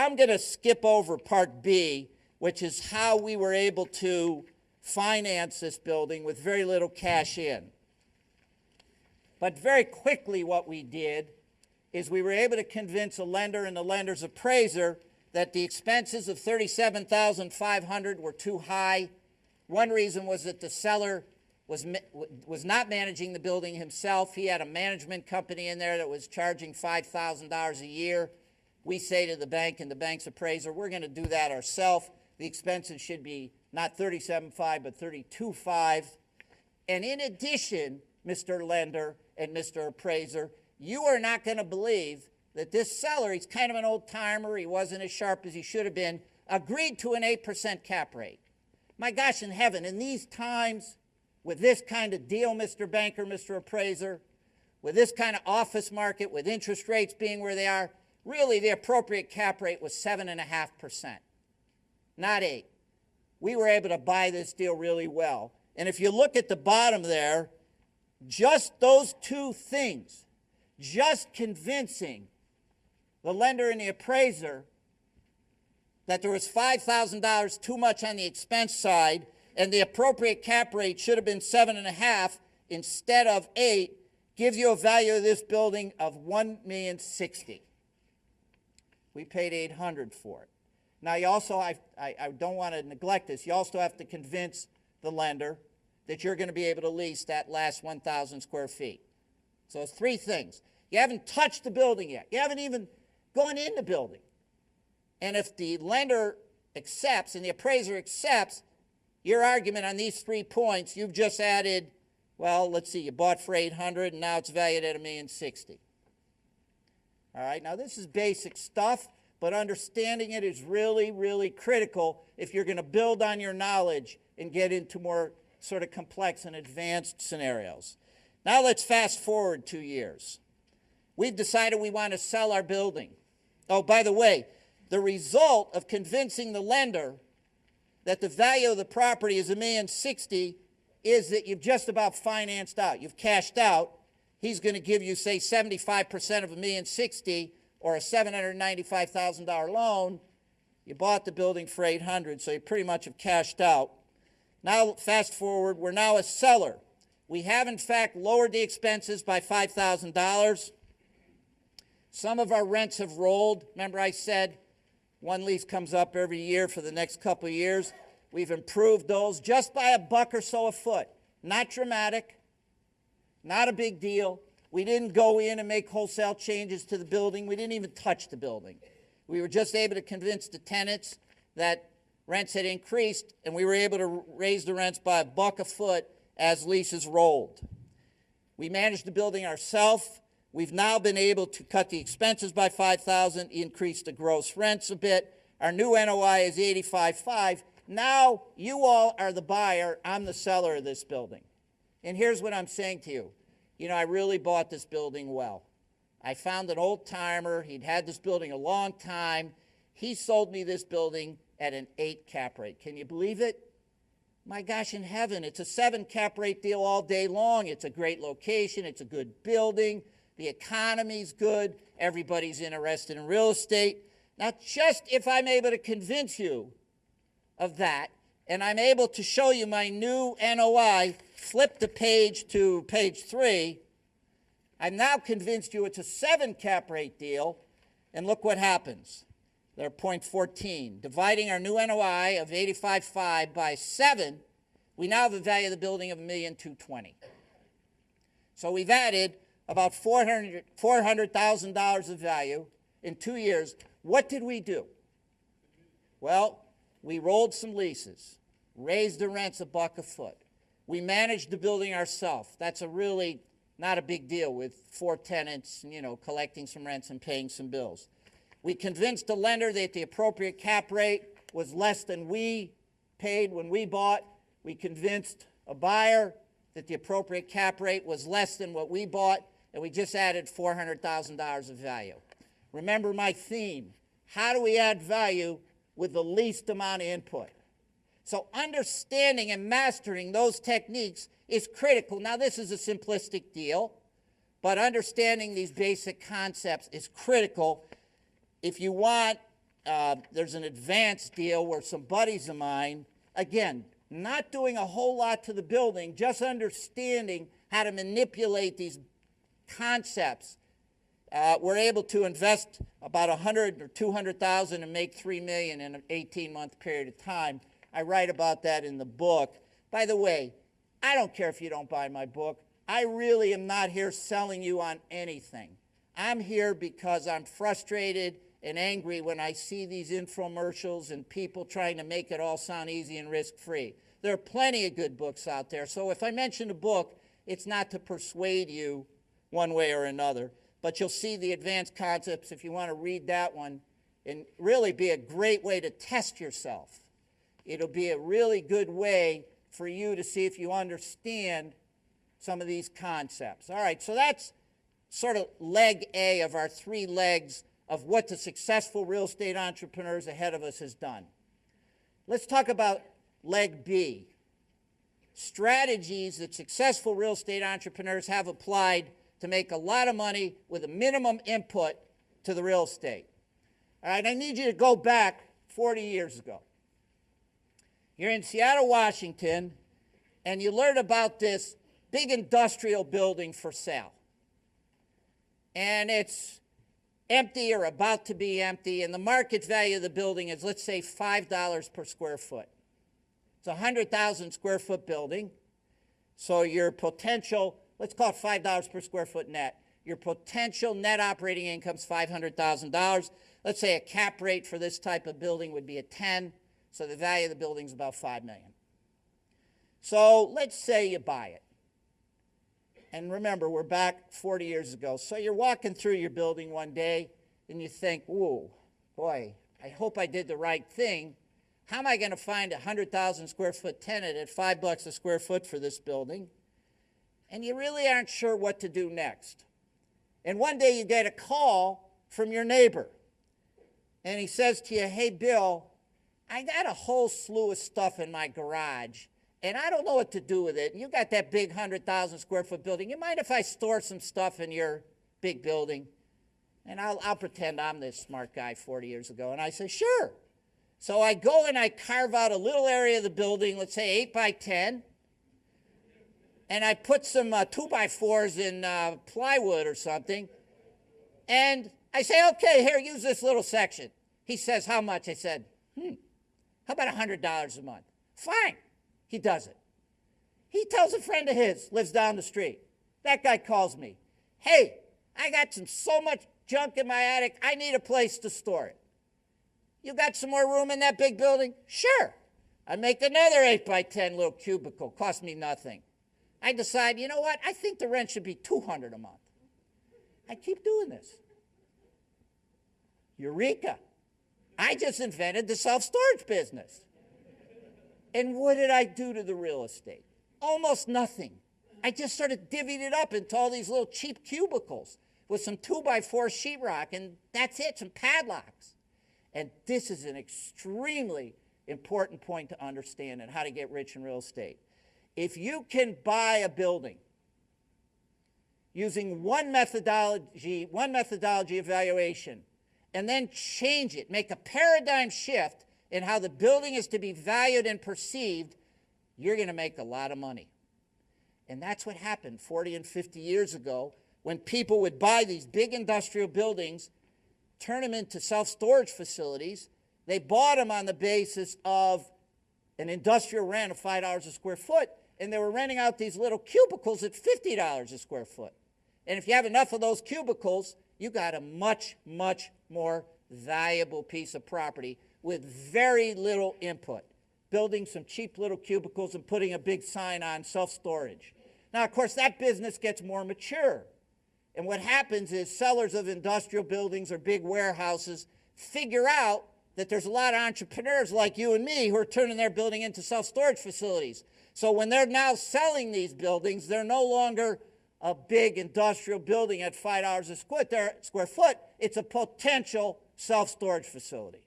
I'm going to skip over part B, which is how we were able to finance this building with very little cash in. But very quickly what we did is we were able to convince a lender and the lender's appraiser that the expenses of $37,500 were too high. One reason was that the seller was not managing the building himself. He had a management company in there that was charging $5,000 a year. We say to the bank and the bank's appraiser, we're going to do that ourselves. The expenses should be not $37,500 but $32,500. And in addition, Mr. Lender and Mr. Appraiser, you are not going to believe that this seller, he's kind of an old timer, he wasn't as sharp as he should have been, agreed to an 8% cap rate. My gosh in heaven, in these times, with this kind of deal, Mr. Banker, Mr. Appraiser, with this kind of office market, with interest rates being where they are, really the appropriate cap rate was 7.5%, not 8%. We were able to buy this deal really well. And if you look at the bottom there, just those two things, just convincing the lender and the appraiser that there was $5,000 too much on the expense side and the appropriate cap rate should have been 7.5 instead of 8, gives you a value of this building of $1,060,000. We paid $800 for it. Now you also, I don't want to neglect this, you also have to convince the lender that you're going to be able to lease that last 1,000 square feet. So it's three things. You haven't touched the building yet. You haven't even gone in the building. And if the lender accepts and the appraiser accepts your argument on these 3 points, you've just added, well, let's see, you bought for $800 and now it's valued at $1,060,000. All right, now this is basic stuff, but understanding it is really, really critical if you're going to build on your knowledge and get into more sort of complex and advanced scenarios. Now let's fast forward 2 years. We've decided we want to sell our building. Oh, by the way, the result of convincing the lender that the value of the property is $1,060,000 is that you've just about financed out. You've cashed out. He's going to give you, say, 75% of $1,060,000 or a $795,000 loan. You bought the building for $800,000, so you pretty much have cashed out. Now, fast forward, we're now a seller. We have, in fact, lowered the expenses by $5,000. Some of our rents have rolled. Remember I said one lease comes up every year for the next couple of years. We've improved those just by $1 or so a foot. Not dramatic, not a big deal. We didn't go in and make wholesale changes to the building. We didn't even touch the building. We were just able to convince the tenants that rents had increased, and we were able to raise the rents by $1 a foot as leases rolled. We managed the building ourselves. We've now been able to cut the expenses by $5,000, increase the gross rents a bit. Our new NOI is $85,500. Now you all are the buyer. I'm the seller of this building. And here's what I'm saying to you. You know, I really bought this building well. I found an old timer. He'd had this building a long time. He sold me this building at an 8 cap rate. Can you believe it? My gosh in heaven, it's a 7 cap rate deal all day long. It's a great location. It's a good building. The economy's good. Everybody's interested in real estate. Now, just if I'm able to convince you of that, and I'm able to show you my new NOI, flip the page to page 3. I've now convinced you it's a 7 cap rate deal, and look what happens. They're 0.14. Dividing our new NOI of $85,500 by 7, we now have a value of the building of $1,220,000. So we've added about $400,000 of value in 2 years. What did we do? Well, we rolled some leases, raised the rents $1 a foot. We managed the building ourselves. That's a really not a big deal with 4 tenants, you know, collecting some rents and paying some bills. We convinced the lender that the appropriate cap rate was less than we paid when we bought. We convinced a buyer that the appropriate cap rate was less than what we bought, and we just added $400,000 of value. Remember my theme. How do we add value with the least amount of input? So understanding and mastering those techniques is critical. Now, this is a simplistic deal, but understanding these basic concepts is critical if you want there's an advanced deal where some buddies of mine, again, not doing a whole lot to the building, just understanding how to manipulate these concepts, were able to invest about $100,000 or $200,000 and make $3 million in an 18-month period of time. I write about that in the book. By the way, I don't care if you don't buy my book. I really am not here selling you on anything. I'm here because I'm frustrated and angry when I see these infomercials and people trying to make it all sound easy and risk-free. There are plenty of good books out there. So if I mention a book, it's not to persuade you one way or another. But you'll see the advanced concepts if you want to read that one, and really be a great way to test yourself. It'll be a really good way for you to see if you understand some of these concepts. All right, so that's sort of leg A of our 3 legs of what the successful real estate entrepreneurs ahead of us has done. Let's talk about leg B, strategies that successful real estate entrepreneurs have applied to make a lot of money with a minimum input to the real estate. All right, I need you to go back 40 years ago. You're in Seattle, Washington, and you learn about this big industrial building for sale. And it's empty or about to be empty, and the market value of the building is, let's say, $5 per square foot. It's a 100,000 square foot building, so your potential, let's call it $5 per square foot net. Your potential net operating income is $500,000. Let's say a cap rate for this type of building would be a 10, so the value of the building is about $5 million. So let's say you buy it. And remember, we're back 40 years ago. So you're walking through your building one day, and you think, whoa, boy, I hope I did the right thing. How am I going to find a 100,000 square foot tenant at $5 a square foot for this building? And you really aren't sure what to do next. And one day you get a call from your neighbor. And he says to you, hey, Bill, I got a whole slew of stuff in my garage, and I don't know what to do with it. You got that big 100,000 square foot building. You mind if I store some stuff in your big building? And I'll pretend I'm this smart guy 40 years ago. And I say, sure. So I go and I carve out a little area of the building, let's say 8 by 10. And I put some 2x4s in plywood or something. And I say, okay, here, use this little section. He says, how much? I said, how about $100 a month? Fine. He does it. He tells a friend of his, lives down the street. That guy calls me. Hey, I got so much junk in my attic, I need a place to store it. You got some more room in that big building? Sure. I make another 8 by 10 little cubicle. Cost me nothing. I decide, you know what? I think the rent should be $200 a month. I keep doing this. Eureka. I just invented the self-storage business. And what did I do to the real estate? Almost nothing. I just sort of divvied it up into all these little cheap cubicles with some 2x4 sheetrock, and that's it, some padlocks. And this is an extremely important point to understand and how to get rich in real estate. If you can buy a building using one methodology evaluation, and then change it, make a paradigm shift in how the building is to be valued and perceived, you're going to make a lot of money. And that's what happened 40 and 50 years ago when people would buy these big industrial buildings, turn them into self-storage facilities. They bought them on the basis of an industrial rent of $5 a square foot, and they were renting out these little cubicles at $50 a square foot. And if you have enough of those cubicles, you got a much, much more valuable piece of property with very little input. Building some cheap little cubicles and putting a big sign on self-storage. Now, of course, that business gets more mature. And what happens is sellers of industrial buildings or big warehouses figure out that there's a lot of entrepreneurs like you and me who are turning their building into self-storage facilities. So when they're now selling these buildings, they're no longer a big industrial building at $5 a square foot. It's a potential self-storage facility.